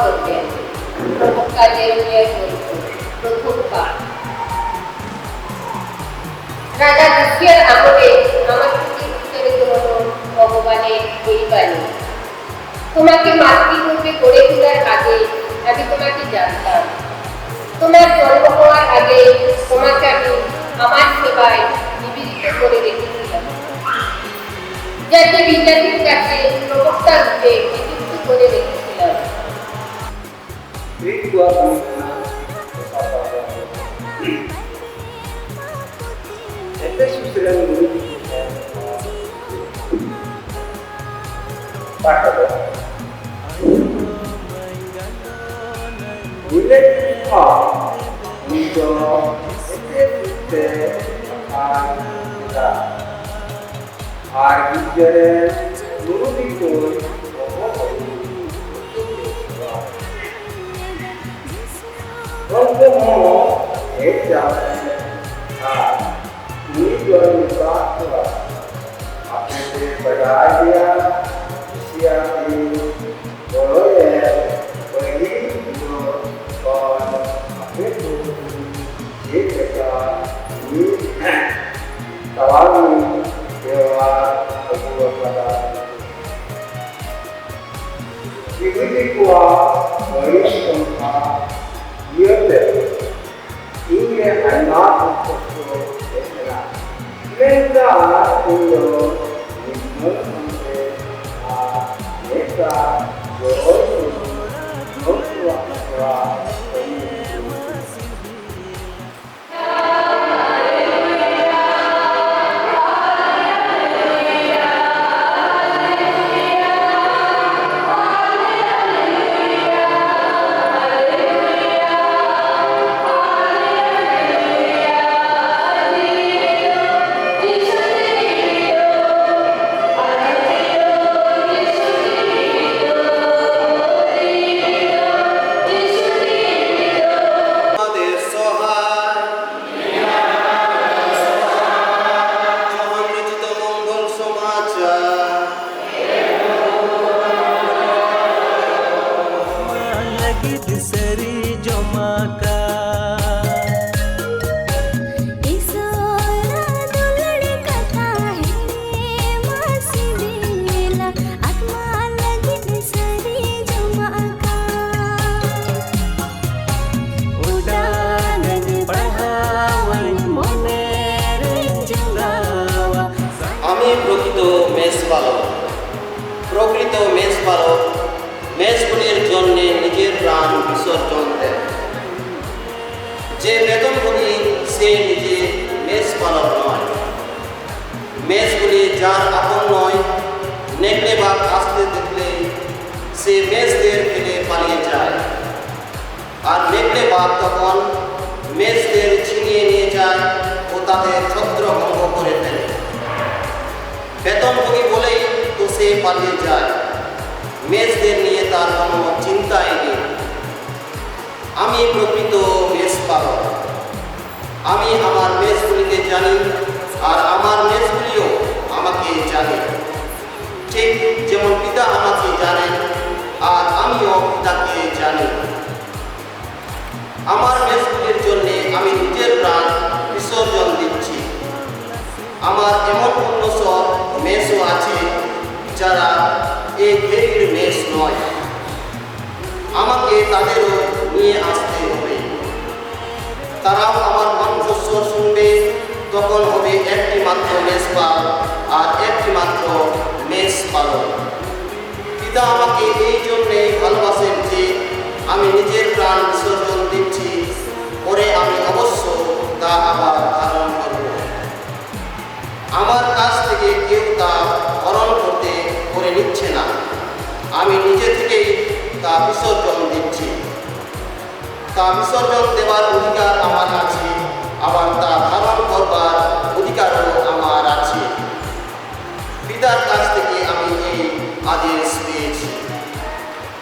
করবেন। প্রভুক্তা জেরেমিয়ার গ্রন্থ প্রথম পাঠ। রাজা হিজকিয়ার আমলে আমার প্রতি উচ্চারিত হল ভগবানের এই বাণী, তোমাকে মাতৃরূপে গড়ে তোলার আগে আমি তোমাকে জানতাম, তোমার জন্ম হওয়ার আগে তোমাকে আমি আমার সেবায় নিবেদিত করে রেখেছিলাম, যাতে বিজাতির কাছে প্রবক্তা রূপে নিযুক্ত করে রেখেছিলাম। আর বিজ্ঞানের মুরুবি কই आपने बढ़ा दिया किया कि बोलो ये वही जो और अपने को ये कहता ये सवाल में व्यवहार अगुआ पता जीवित को वही संख्या ये है इनके अनाथ को देखना Nesta uno mismamente a nesta প্রকৃত মেষপালক মেষগুলির জন্য নিজের প্রাণ বিসর্জন দেন। যে বেতনভোগী সে নিজে মেষপালক নয়, মেষগুলি যার আপন নয়, নেকড়ে বাঘ আসতে দেখলে সে মেষদের ফেলে পালিয়ে যায়, আর নেকড়ে বাঘ তখন মেষদের ছিনিয়ে নিয়ে যায় ও তাদের ছত্রভঙ্গ করে ফেলে। বেতনভোগী বলেই তো সে পালিয়ে যায়, মেষদের নিয়ে তার কোনো চিন্তাই নেই। আমি প্রকৃত মেষপালক, আমি আমার মেষগুলিকে জানি আর আমার মেষগুলিও আমাকে জানে, ঠিক যেমন পিতা আমাকে জানেন আর আমিও পিতাকে জানি। আমার মেষগুলির জন্য আমি নিজের প্রাণ বিসর্জন দিচ্ছি। আমার এমন অন্যসব মেষও আছে যারা এই ঘেরির মেষ নয়, আমাকে তাদেরও নিয়ে আসতে হবে। তারাও আমার কণ্ঠস্বর শুনবে, তখন হবে একটি মাত্র মেষপাল আর একটি মাত্র মেষপালক। পিতা আমাকে এই জন্যে ভালোবাসেন যে আমি নিজের প্রাণ বিসর্জন দিচ্ছি, পরে আমি অবশ্য তা আবার ধারণ করব। আমার কাছ থেকে কেউ তা হরণ করে নিচ্ছে না, আমি নিজে থেকেই তা বিসর্জন দিচ্ছি। তা বিসর্জন দেওয়ার অধিকার আমার আছে, আবার তা ধারণ করবার